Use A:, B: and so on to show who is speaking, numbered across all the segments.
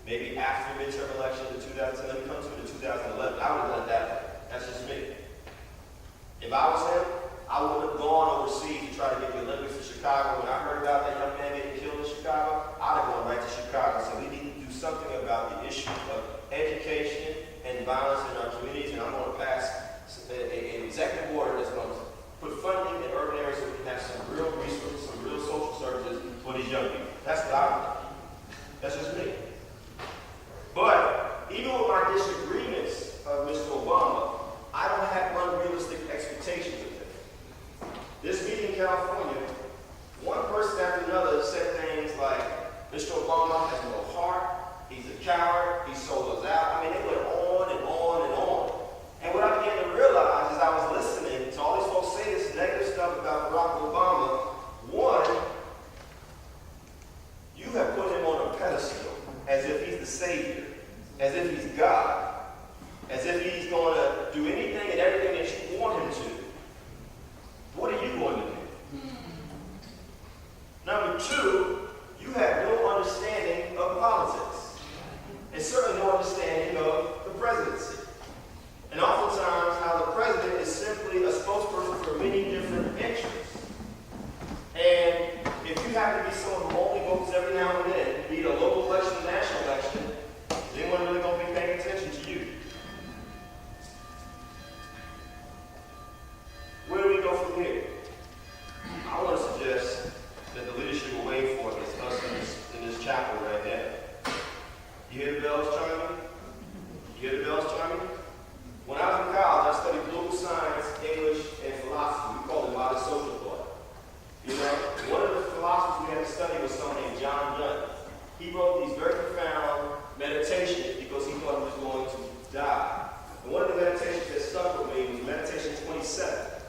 A: maybe after the midterm election in 2010, let me come to it in 2011. I would have done it that way. That's just me. If I was him, I would have gone overseas to try to get the Olympics to Chicago. When I heard about that young man getting killed in Chicago, I'd have gone right to Chicago. So we need to do something about the issue of education and violence in our communities, and I'm going to pass an executive order that's going to put funding in urban areas so we can have some real resources, some real social services for these young people. That's what I would do. That's just me. But even with my disagreements of Mr. Obama, I don't have unrealistic expectations of him. This week in California, one person after another said things like, Mr. Obama has no heart, he's a coward, he sold us out. I mean, they went on and on and on. And what I began to realize as I was listening to all these folks say this negative stuff about Barack Obama, one, you have put him on a pedestal as if he's the savior, as if he's God, as if he's going to do anything and everything that you want him to. What are you going to do? Number two, you have no understanding of politics, and certainly no understanding of the presidency. And oftentimes, how the president is simply a spokesperson for many different interests. And if you happen to be someone who only votes every now and then, be it a local election, a national election, is anyone really going to be paying attention to you? Where do we go from here? I want to suggest that the leadership will wait for is us in this chapel right now. You hear the bells chiming? You hear the bells chiming? When I was in college, I studied political science, English, and philosophy. We called it modern social thought. You know, one of the philosophers we had to study was someone named John Donne. He wrote these very profound meditations because he thought he was going to die. And one of the meditations that stuck with me was meditation 27.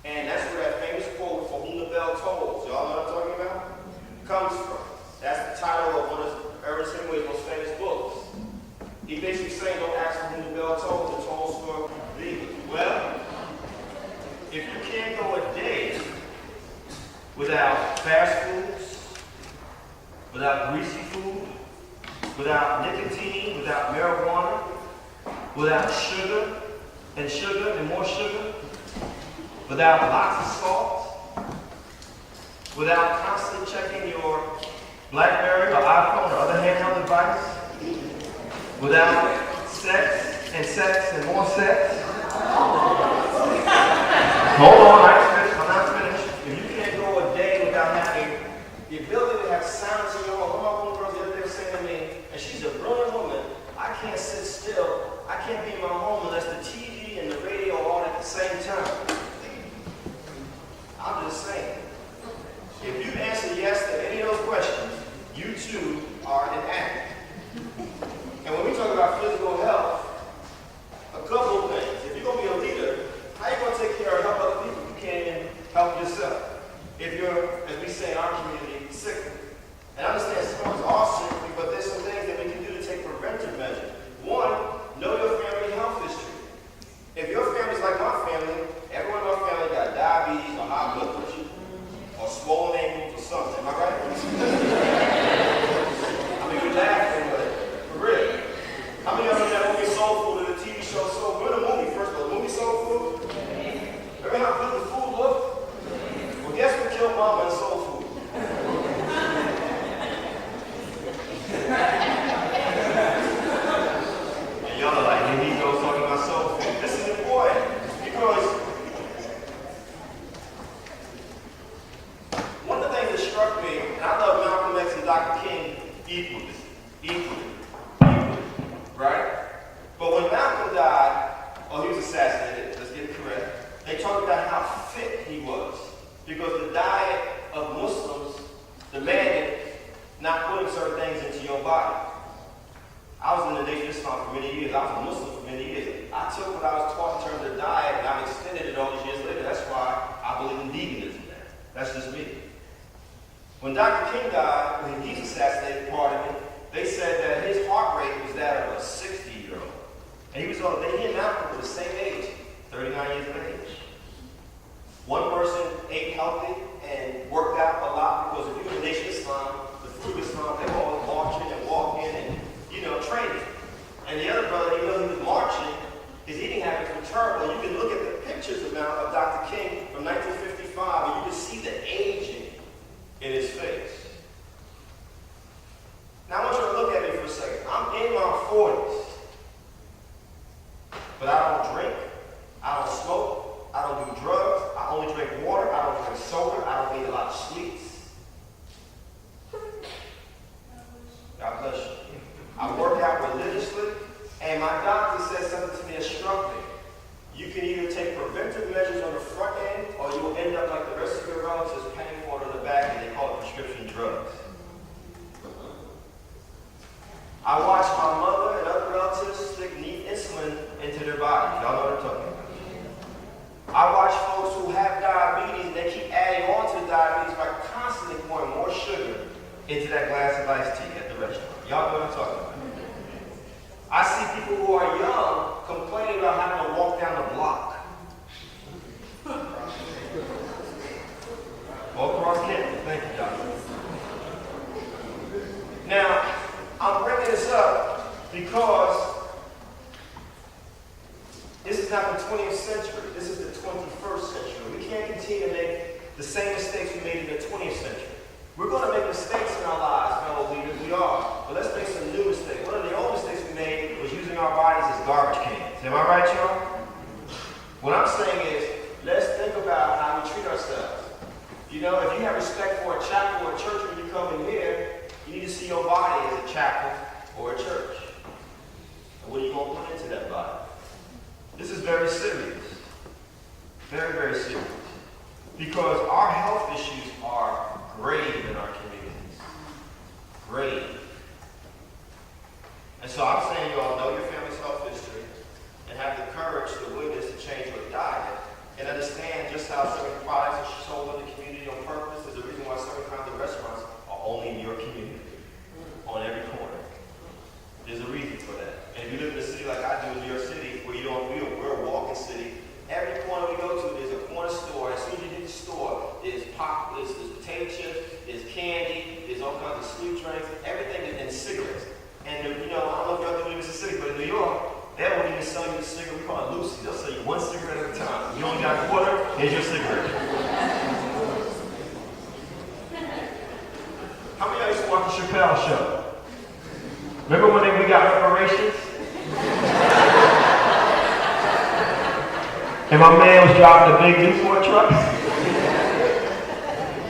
A: And that's where that famous quote, "For whom the bell tolls," y'all know what I'm talking about? Comes from. That's the title of one of Ernest Hemingway's most famous books. He basically saying, don't ask for whom the bell tolls, it tolls for thee. Well, if you can't go a day without fast foods, without greasy food, without nicotine, without marijuana, without sugar and more sugar, without lots of salt, without constantly checking your BlackBerry or iPhone or other handheld device, without sex and more sex. Hold on, I'm not finished. If you can't go a day without having the ability to have silence in your home, one of my girls the other day was saying to me, and she's a brilliant woman, I can't sit still, I can't be in my home unless the TV and the radio are on at the same time. I'm just saying, if you answer yes to any of those questions, you too are an addict. And when we talk about physical health, a couple of things. If you're going to be a leader, how are you going to take care of help other people? You can't even help yourself. If you're, as we say in our community, sick. And I understand some of us are sick, but there's some things that we can do to take preventive measures. One, know your family health history. If your family's like my family, everyone in our family got diabetes or high blood pressure, or swollen ankles or something. Am I right? I mean, we laughing, but for real. How many of you that movie Soul Food or the TV show Soul Food? Remember the movie, first of all, the movie Soul Food? Remember how good the food looked? Well, guess what killed Mama and Soul Food? And y'all are like, here he goes talking about soul food. This is important because one of the things that struck me, and I love Malcolm X and Dr. King equally, right? But when Malcolm died, he was assassinated, let's get it correct, they talked about how fit he was because the diet of Muslims demanded not putting certain things into your body. I was in the Nation of Islam for many years. I was a Muslim for many years. I took what I was taught in terms of diet and I've extended it all these years later. That's why I believe in veganism now. That's just me. When Dr. King died, when he was assassinated, pardon me, they said that his heart rate was that of a 60-year-old. And he and Malcolm were the same age, 39 years of age. One person ate healthy and worked out a lot because if you're in the Nation of Islam, the fruit of Islam, they always marching and walking and, I work out religiously, and my doctor said something to me that struck me. You can either take preventive measures on the front end, or you will end up like the rest of your relatives paying for it on the back end. They call it prescription drugs. I watched my mother and other relatives stick neat insulin into their bodies. Y'all know what I'm talking about. I watch folks who have diabetes and they keep adding on to the diabetes by constantly pouring more sugar into that glass of iced tea at the restaurant. Y'all know what I'm talking about. I see people who are young complaining about having to walk down the block. All across campus. Thank you, Doctor. Now, I'm bringing this up because this is not the 20th century. This is the 21st century. We can't continue to make the same mistakes we made in the 20th century. We're going to make mistakes in our lives, fellow leaders. We are. But let's make some new mistakes. One of the old mistakes we made was using our bodies as garbage cans. Am I right, y'all? What I'm saying is, let's think about how we treat ourselves. You know, if you have respect for a chapel or a church when you come in here, you need to see your body as a chapel or a church. And what are you going to put into that body? This is very serious. Very, very serious. Because our health issues are grave in our communities. Grave. And so I'm saying you all know your family's health history and have the courage, the willingness to change your diet and understand just how certain products are sold in the community on purpose. There's a reason why certain kinds of restaurants are only in your community, on every corner. There's a reason for that. And if you live in a city like I do in New York City, where we're a walking city, every corner we go to, there's a corner store. As soon as you hit the store, there's potato chips, there's candy, there's all kinds of sweet drinks, everything, and cigarettes. And you know, I don't know if y'all do in Mississippi, but in New York, they won't even sell you a cigarette. We call it Lucy. They'll sell you one cigarette at a time. You only got a quarter, here's your cigarette. How many of y'all used to watch the Chappelle show? Remember when we got reparations? And my man was driving a big Newport truck?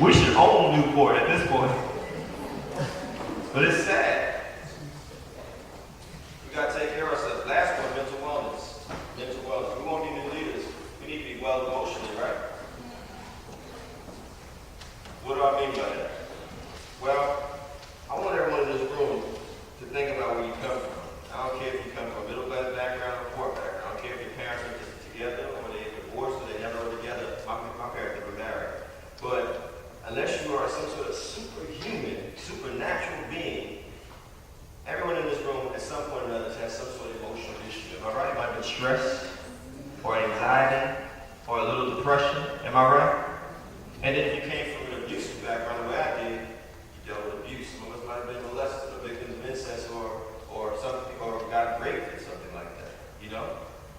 A: We should own Newport at this point. But it's sad. We got to take care of ourselves. Last one, mental wellness. Mental wellness. We won't be new leaders. We need to be well emotionally, right? What do I mean by that? Well, I want everyone in this room to think about where you come from. I don't care if you come from a middle class background or poor background. I don't care if your parents are together or they divorced or they never were together. My parents were married. But unless you are some sort of superhuman, supernatural being, everyone in this room at some point or another has some sort of emotional issue. Am I right? It might be stress or anxiety or a little depression. Am I right? And then if you came from an abusive background the way I did, you dealt with abuse. Some of us might have been molested or victims of incest or something, or got raped or something like that. You know?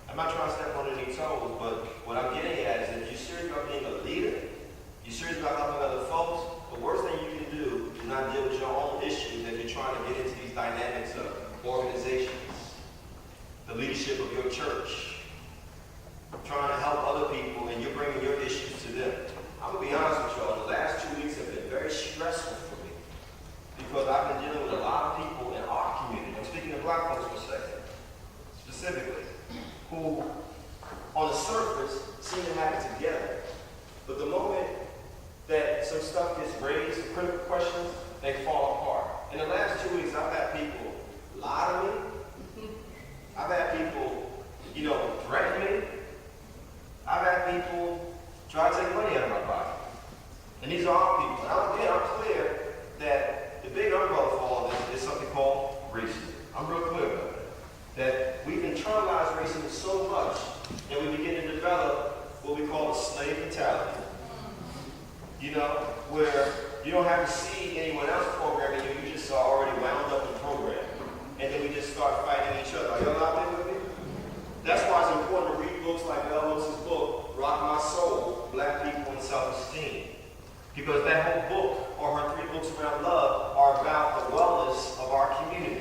A: I'm not trying to step on any toes, but what I'm getting at is that if you're serious about being a leader, you're serious about helping other folks, the worst thing you can do is not deal with your own issues if you're trying to get into these dynamics of organizations, the leadership of your church, trying to help other people, and you're bringing your issues to them. I'm going to be honest with y'all, the last 2 weeks have been very stressful for me because I've been dealing with a lot of people in our community. I'm speaking to black folks for a second, specifically, who on the surface seem to have it together. But the moment that some stuff gets raised, some critical questions, they fall apart. In the last 2 weeks, I've had people lie to me. I've had people, threaten me. I've had people try to take money out of my pocket. And these are our people. And I'm clear that the big umbrella for all this is something called racism. I'm real clear about that. That we've internalized racism so much that we begin to develop what we call a slave mentality. Where you don't have to see anyone else programming you, you just are already wound up in program. And then we just start fighting each other. Are y'all out there with me? That's why it's important to read books like Bell Hooks' book, Rock My Soul, Black People and Self-Esteem. Because that whole book, or her 3 books around love, are about the wellness of our community.